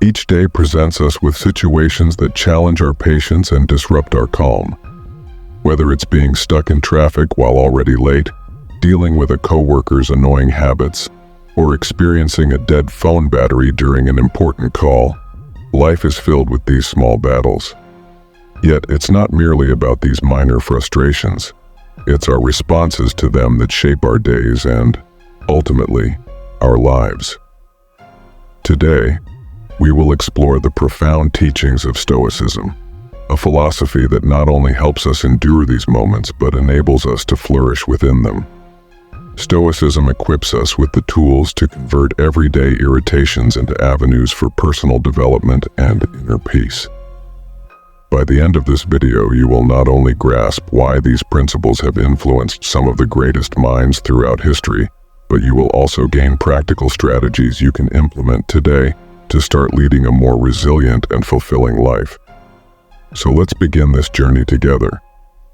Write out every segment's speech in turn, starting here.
Each day presents us with situations that challenge our patience and disrupt our calm. Whether it's being stuck in traffic while already late, dealing with a coworker's annoying habits, or experiencing a dead phone battery during an important call, life is filled with these small battles. Yet it's not merely about these minor frustrations. It's our responses to them that shape our days and, ultimately, our lives. Today, we will explore the profound teachings of Stoicism, a philosophy that not only helps us endure these moments but enables us to flourish within them. Stoicism equips us with the tools to convert everyday irritations into avenues for personal development and inner peace. By the end of this video, you will not only grasp why these principles have influenced some of the greatest minds throughout history, but you will also gain practical strategies you can implement today to start leading a more resilient and fulfilling life. So let's begin this journey together,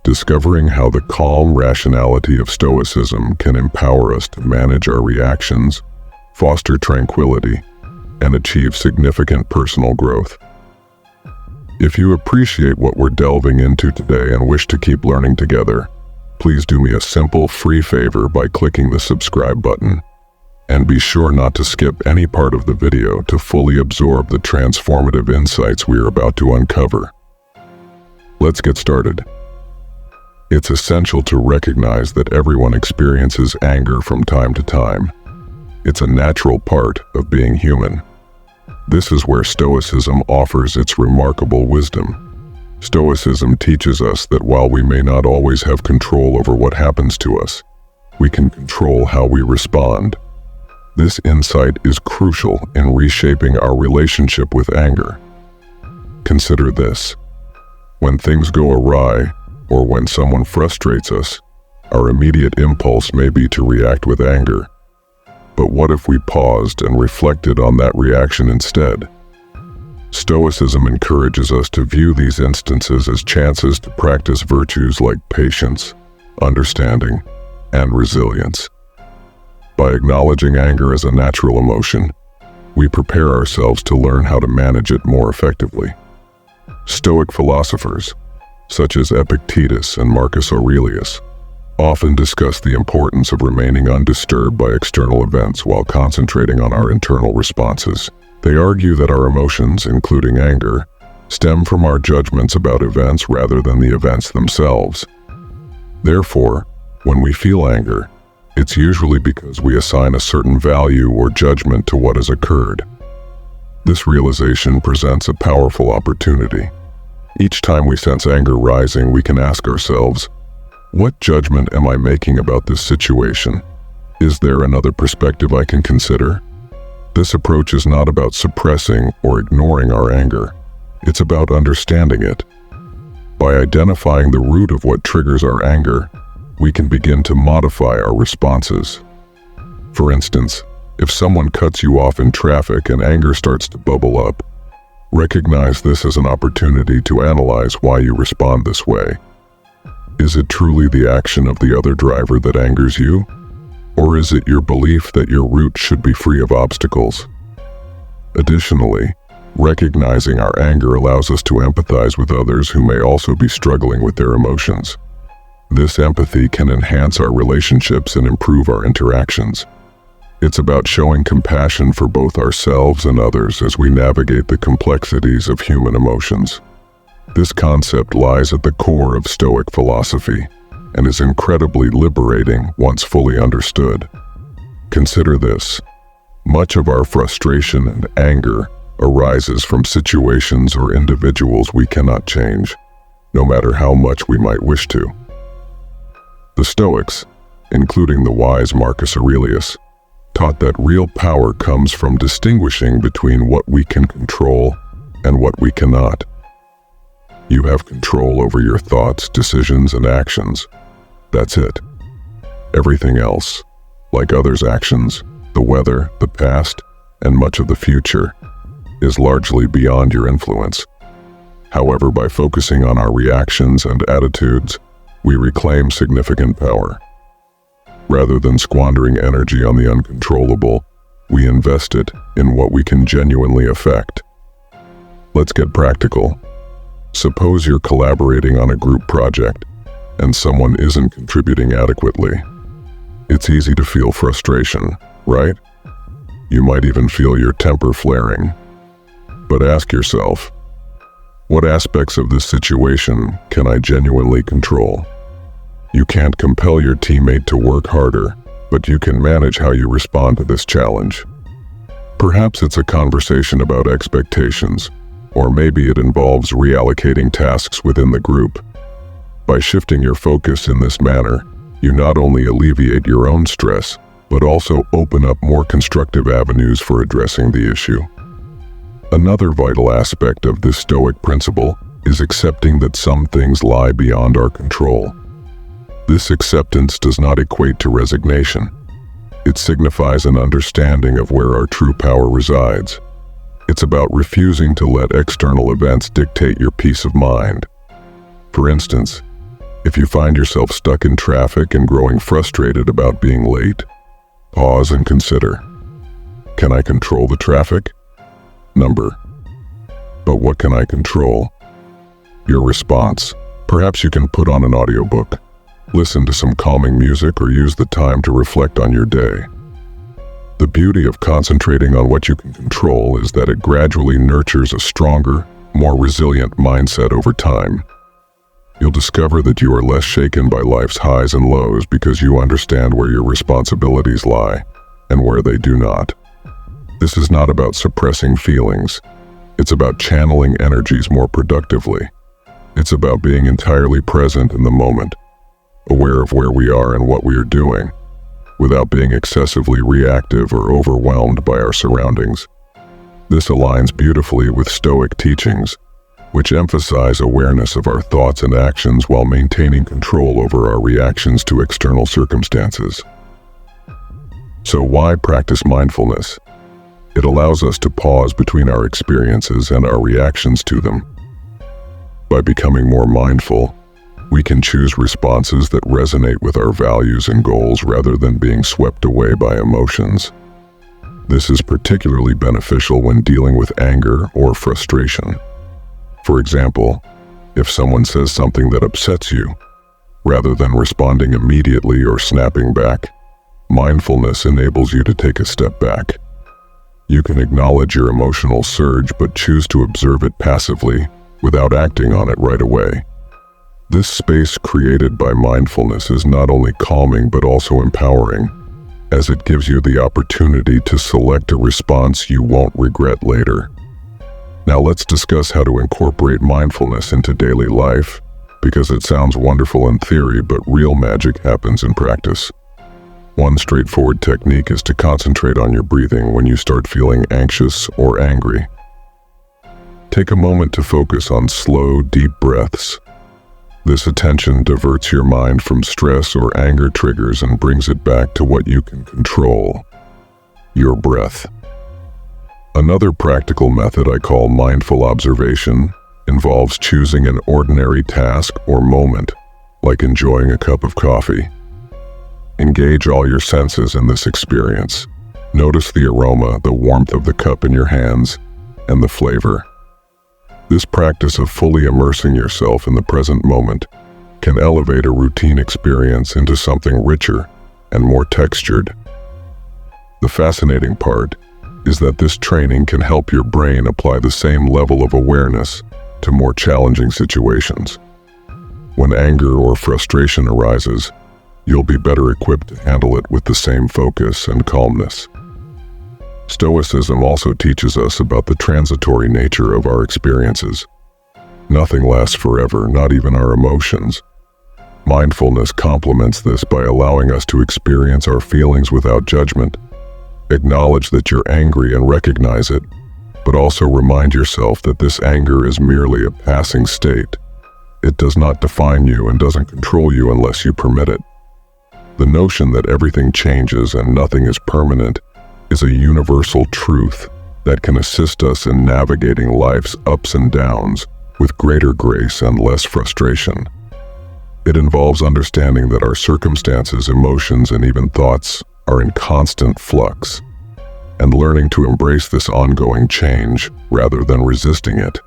discovering how the calm rationality of Stoicism can empower us to manage our reactions, foster tranquility, and achieve significant personal growth. If you appreciate what we're delving into today and wish to keep learning together, please do me a simple, free favor by clicking the subscribe button. And be sure not to skip any part of the video to fully absorb the transformative insights we are about to uncover. Let's get started. It's essential to recognize that everyone experiences anger from time to time. It's a natural part of being human. This is where Stoicism offers its remarkable wisdom. Stoicism teaches us that while we may not always have control over what happens to us, we can control how we respond. This insight is crucial in reshaping our relationship with anger. Consider this. When things go awry, or when someone frustrates us, our immediate impulse may be to react with anger. But what if we paused and reflected on that reaction instead? Stoicism encourages us to view these instances as chances to practice virtues like patience, understanding, and resilience. By acknowledging anger as a natural emotion, we prepare ourselves to learn how to manage it more effectively. Stoic philosophers, such as Epictetus and Marcus Aurelius, often discuss the importance of remaining undisturbed by external events while concentrating on our internal responses. They argue that our emotions, including anger, stem from our judgments about events rather than the events themselves. Therefore, when we feel anger, it's usually because we assign a certain value or judgment to what has occurred. This realization presents a powerful opportunity. Each time we sense anger rising, we can ask ourselves, what judgment am I making about this situation? Is there another perspective I can consider? This approach is not about suppressing or ignoring our anger. It's about understanding it. By identifying the root of what triggers our anger, we can begin to modify our responses. For instance, if someone cuts you off in traffic and anger starts to bubble up, recognize this as an opportunity to analyze why you respond this way. Is it truly the action of the other driver that angers you? Or is it your belief that your route should be free of obstacles? Additionally, recognizing our anger allows us to empathize with others who may also be struggling with their emotions. This empathy can enhance our relationships and improve our interactions. It's about showing compassion for both ourselves and others as we navigate the complexities of human emotions. This concept lies at the core of Stoic philosophy and is incredibly liberating once fully understood. Consider this. Much of our frustration and anger arises from situations or individuals we cannot change, no matter how much we might wish to. The Stoics, including the wise Marcus Aurelius, taught that real power comes from distinguishing between what we can control and what we cannot. You have control over your thoughts, decisions, and actions. That's it. Everything else, like others' actions, the weather, the past, and much of the future, is largely beyond your influence. However, by focusing on our reactions and attitudes, we reclaim significant power. Rather than squandering energy on the uncontrollable, we invest it in what we can genuinely affect, Let's get practical. Suppose you're collaborating on a group project and someone isn't contributing adequately. It's easy to feel frustration, right? You might even feel your temper flaring. But ask yourself, what aspects of this situation can I genuinely control? You can't compel your teammate to work harder, but you can manage how you respond to this challenge. Perhaps it's a conversation about expectations, or maybe it involves reallocating tasks within the group. By shifting your focus in this manner, you not only alleviate your own stress, but also open up more constructive avenues for addressing the issue. Another vital aspect of this Stoic principle is accepting that some things lie beyond our control. This acceptance does not equate to resignation. It signifies an understanding of where our true power resides. It's about refusing to let external events dictate your peace of mind. For instance, if you find yourself stuck in traffic and growing frustrated about being late, pause and consider, can I control the traffic? But what can I control? Your response. Perhaps you can put on an audiobook, listen to some calming music, or use the time to reflect on your day. The beauty of concentrating on what you can control is that it gradually nurtures a stronger, more resilient mindset over time. You'll discover that you are less shaken by life's highs and lows because you understand where your responsibilities lie and where they do not. This is not about suppressing feelings. It's about channeling energies more productively. It's about being entirely present in the moment, aware of where we are and what we are doing, without being excessively reactive or overwhelmed by our surroundings. This aligns beautifully with Stoic teachings, which emphasize awareness of our thoughts and actions while maintaining control over our reactions to external circumstances. So why practice mindfulness? It allows us to pause between our experiences and our reactions to them. By becoming more mindful, we can choose responses that resonate with our values and goals rather than being swept away by emotions. This is particularly beneficial when dealing with anger or frustration. For example, if someone says something that upsets you, rather than responding immediately or snapping back, mindfulness enables you to take a step back. You can acknowledge your emotional surge but choose to observe it passively without acting on it right away. This space created by mindfulness is not only calming but also empowering, as it gives you the opportunity to select a response you won't regret later. Now let's discuss how to incorporate mindfulness into daily life, because it sounds wonderful in theory, but real magic happens in practice. One straightforward technique is to concentrate on your breathing when you start feeling anxious or angry. Take a moment to focus on slow, deep breaths. This attention diverts your mind from stress or anger triggers and brings it back to what you can control: your breath. Another practical method I call mindful observation involves choosing an ordinary task or moment, like enjoying a cup of coffee. Engage all your senses in this experience. Notice the aroma, the warmth of the cup in your hands, and the flavor. This practice of fully immersing yourself in the present moment can elevate a routine experience into something richer and more textured. The fascinating part is that this training can help your brain apply the same level of awareness to more challenging situations. When anger or frustration arises, you'll be better equipped to handle it with the same focus and calmness. Stoicism also teaches us about the transitory nature of our experiences. Nothing lasts forever, not even our emotions. Mindfulness complements this by allowing us to experience our feelings without judgment. Acknowledge that you're angry and recognize it, but also remind yourself that this anger is merely a passing state. It does not define you and doesn't control you unless you permit it. The notion that everything changes and nothing is permanent is a universal truth that can assist us in navigating life's ups and downs with greater grace and less frustration. It involves understanding that our circumstances, emotions, and even thoughts are in constant flux, and learning to embrace this ongoing change rather than resisting it.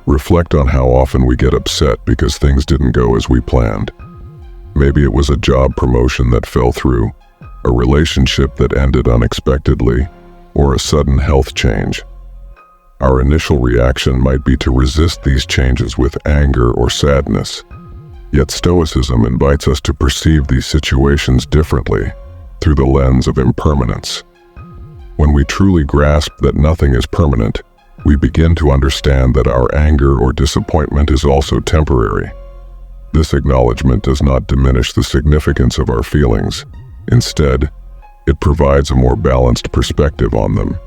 Reflect on how often we get upset because things didn't go as we planned. Maybe it was a job promotion that fell through, a relationship that ended unexpectedly, or a sudden health change. Our initial reaction might be to resist these changes with anger or sadness. Yet Stoicism invites us to perceive these situations differently, through the lens of impermanence. When we truly grasp that nothing is permanent, we begin to understand that our anger or disappointment is also temporary. This acknowledgement does not diminish the significance of our feelings. Instead, it provides a more balanced perspective on them.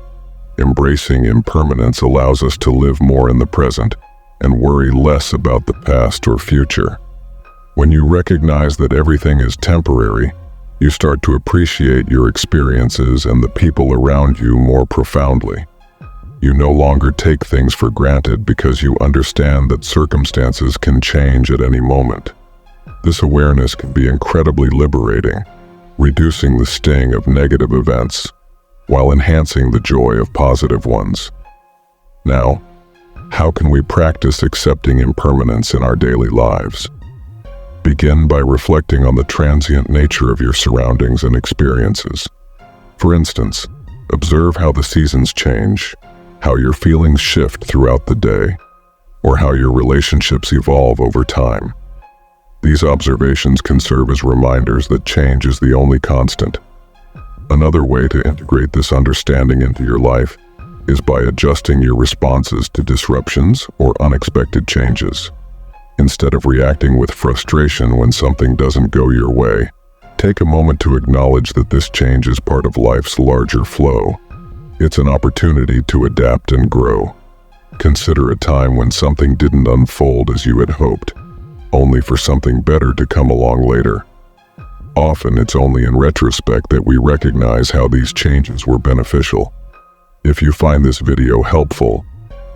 Embracing impermanence allows us to live more in the present and worry less about the past or future. When you recognize that everything is temporary, you start to appreciate your experiences and the people around you more profoundly. You no longer take things for granted because you understand that circumstances can change at any moment. This awareness can be incredibly liberating, reducing the sting of negative events, while enhancing the joy of positive ones. Now, how can we practice accepting impermanence in our daily lives? Begin by reflecting on the transient nature of your surroundings and experiences. For instance, observe how the seasons change, how your feelings shift throughout the day, or how your relationships evolve over time. These observations can serve as reminders that change is the only constant. Another way to integrate this understanding into your life is by adjusting your responses to disruptions or unexpected changes. Instead of reacting with frustration when something doesn't go your way, take a moment to acknowledge that this change is part of life's larger flow. It's an opportunity to adapt and grow. Consider a time when something didn't unfold as you had hoped, only for something better to come along later. Often it's only in retrospect that we recognize how these changes were beneficial. If you find this video helpful,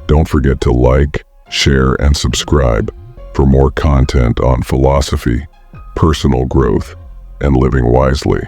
don't forget to like, share, and subscribe for more content on philosophy, personal growth, and living wisely.